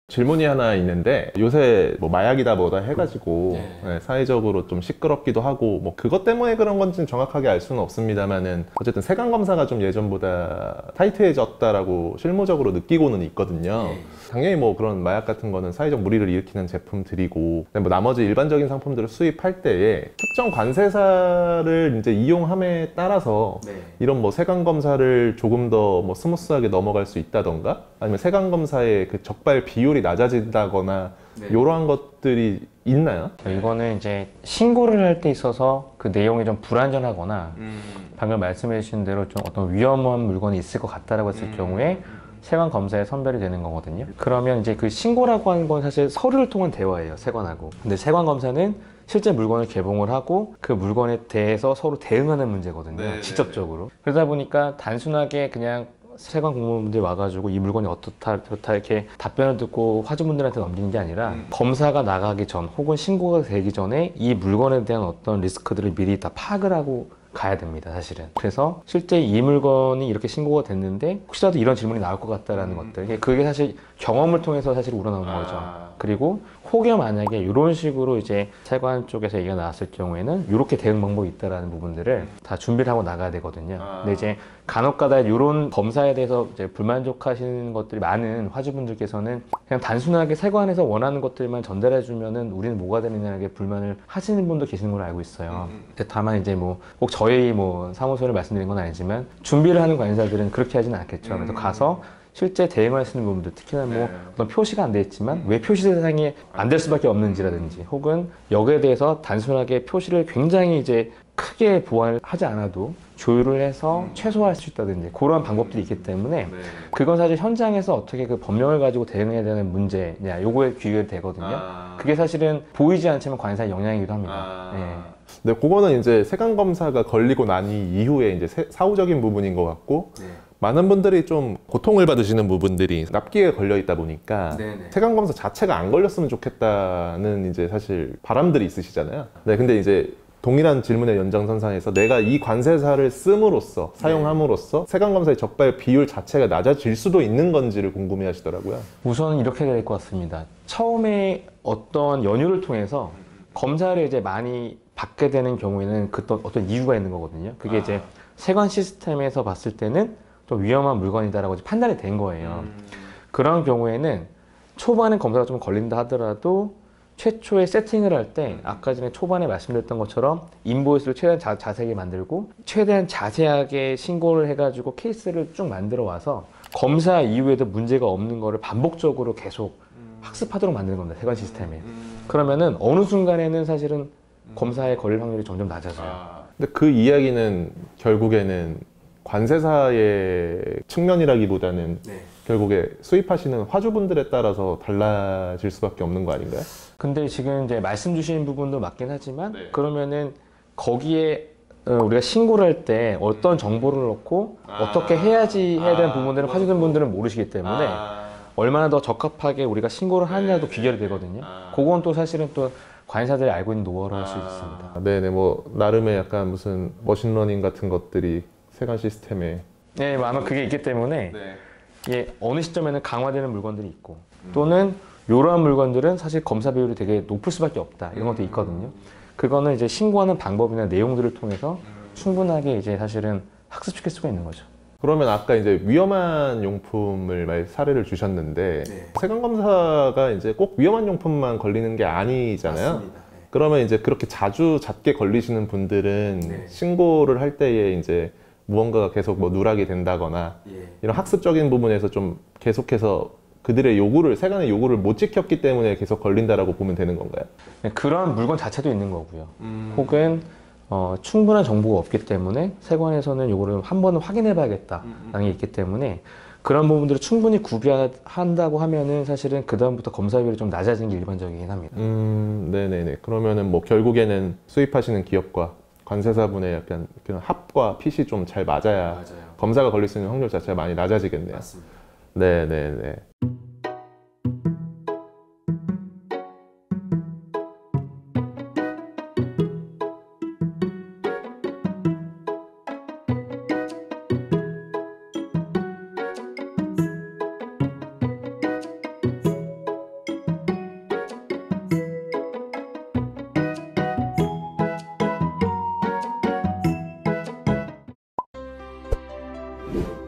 질문이 하나 있는데, 요새 뭐 마약이다 뭐다 해가지고 네, 사회적으로 좀 시끄럽기도 하고 뭐 그것 때문에 그런 건지는 정확하게 알 수는 없습니다만은 어쨌든 세관 검사가 좀 예전보다 타이트해졌다라고 실무적으로 느끼고는 있거든요. 당연히 뭐 그런 마약 같은 거는 사회적 물의를 일으키는 제품들이고, 뭐 나머지 일반적인 상품들을 수입할 때에 특정 관세사를 이제 이용함에 따라서 이런 뭐 세관 검사를 조금 더 뭐 스무스하게 넘어갈 수 있다던가, 아니면 세관 검사의 그 적발 비율이 낮아진다거나 이러한 것들이 있나요? 이거는 이제 신고를 할 때 있어서 그 내용이 좀 불완전하거나 방금 말씀해 주신 대로 좀 어떤 위험한 물건이 있을 것 같다라고 했을 경우에 세관 검사에 선별이 되는 거거든요. 그러면 이제 그 신고라고 하는 건 사실 서류를 통한 대화예요, 세관하고. 근데 세관 검사는 실제 물건을 개봉을 하고 그 물건에 대해서 서로 대응하는 문제거든요. 직접적으로. 그러다 보니까 단순하게 그냥 세관 공무원분들이 와가지고 이 물건이 어떻다 저렇다 이렇게 답변을 듣고 화주분들한테 넘기는 게 아니라 검사가 나가기 전 혹은 신고가 되기 전에 이 물건에 대한 어떤 리스크들을 미리 다 파악을 하고 가야 됩니다, 사실은. 그래서 실제 이 물건이 이렇게 신고가 됐는데 혹시라도 이런 질문이 나올 것 같다라는 것들, 그게 사실 경험을 통해서 사실 우러나오는 거죠. 그리고 혹여 만약에 이런 식으로 이제 세관 쪽에서 얘기가 나왔을 경우에는 이렇게 대응 방법이 있다라는 부분들을 다 준비를 하고 나가야 되거든요. 근데 이제 간혹가다 이런 검사에 대해서 이제 불만족하시는 것들이 많은 화주분들께서는 그냥 단순하게 세관에서 원하는 것들만 전달해 주면은 우리는 뭐가 되느냐게 불만을 하시는 분도 계시는 걸로 알고 있어요. 다만 이제 뭐 꼭 저희 뭐 사무소를 말씀드린 건 아니지만 준비를 하는 관리사들은 그렇게 하지는 않겠죠. 그래서 가서 실제 대응할 수 있는 부분들, 특히나 뭐 어떤 표시가 안 돼 있지만 왜 표시 대상이 안 될 수밖에 없는지라든지, 혹은 여기에 대해서 단순하게 표시를 굉장히 이제 크게 보완을 하지 않아도 조율을 해서 최소화할 수 있다든지 그런 방법들이 있기 때문에 그건 사실 현장에서 어떻게 그 법령을 가지고 대응해야 되는 문제냐, 요거에 귀결되거든요. 그게 사실은 보이지 않지만 관사의 영향이기도 합니다. 네, 그거는 이제 세관 검사가 걸리고 난 이후에 이제 사후적인 부분인 것 같고, 많은 분들이 좀 고통을 받으시는 부분들이 납기에 걸려 있다 보니까 세관 검사 자체가 안 걸렸으면 좋겠다는 이제 사실 바람들이 있으시잖아요. 네, 근데 이제 동일한 질문의 연장선상에서 내가 이 관세사를 씀으로써, 사용함으로써 세관 검사의 적발 비율 자체가 낮아질 수도 있는 건지를 궁금해 하시더라고요. 우선 이렇게 될 것 같습니다. 처음에 어떤 연유를 통해서 검사를 이제 많이 받게 되는 경우에는 그 또 어떤 이유가 있는 거거든요. 그게 이제 세관 시스템에서 봤을 때는 좀 위험한 물건이다라고 판단이 된 거예요. 그런 경우에는 초반에 검사가 좀 걸린다 하더라도 최초에 세팅을 할 때 아까 전에 초반에 말씀드렸던 것처럼 인보이스를 최대한 자세하게 만들고 최대한 자세하게 신고를 해가지고 케이스를 쭉 만들어 와서 검사 이후에도 문제가 없는 거를 반복적으로 계속 학습하도록 만드는 겁니다, 세관 시스템에. 그러면은 어느 순간에는 사실은 검사에 걸릴 확률이 점점 낮아져요. 근데 그 이야기는 결국에는 관세사의 측면이라기보다는 결국에 수입하시는 화주분들에 따라서 달라질 수밖에 없는 거 아닌가요? 근데 지금 이제 말씀 주신 부분도 맞긴 하지만 그러면은 거기에 우리가 신고를 할 때 어떤 정보를 넣고 어떻게 해야 되는 부분들은 화주분들은 모르시기 때문에 얼마나 더 적합하게 우리가 신고를 하느냐도 귀결이 되거든요. 그건 또 사실은 또 관리사들이 알고 있는 노하우를 할 수 있습니다. 네네, 뭐 나름의 약간 무슨 머신러닝 같은 것들이 세관 시스템에 네, 아마 그게 있기 때문에 이게 어느 시점에는 강화되는 물건들이 있고 또는 이러한 물건들은 사실 검사 비율이 되게 높을 수밖에 없다, 이런 것도 있거든요. 그거는 이제 신고하는 방법이나 내용들을 통해서 충분하게 이제 사실은 학습시킬 수가 있는 거죠. 그러면 아까 이제 위험한 용품을 사례를 주셨는데 세관 검사가 이제 꼭 위험한 용품만 걸리는 게 아니잖아요. 맞습니다. 그러면 이제 그렇게 자주 잦게 걸리시는 분들은 신고를 할 때에 이제 무언가가 계속 뭐 누락이 된다거나 이런 학습적인 부분에서 좀 계속해서 그들의 요구를, 세관의 요구를 못 지켰기 때문에 계속 걸린다라고 보면 되는 건가요? 그런 물건 자체도 있는 거고요. 혹은 충분한 정보가 없기 때문에 세관에서는 요거를 한 번은 확인해 봐야겠다라는 게 있기 때문에 그런 부분들을 충분히 구비한다고 하면은 사실은 그 다음부터 검사 비율이 좀 낮아지는 게 일반적이긴 합니다. 네네네. 그러면은 뭐 결국에는 수입하시는 기업과 관세사분의 약간 그런 합과 핏이 좀 잘 맞아야 검사가 걸릴 수 있는 확률 자체가 많이 낮아지겠네요. 맞습니다. 네네네. 감사합니다.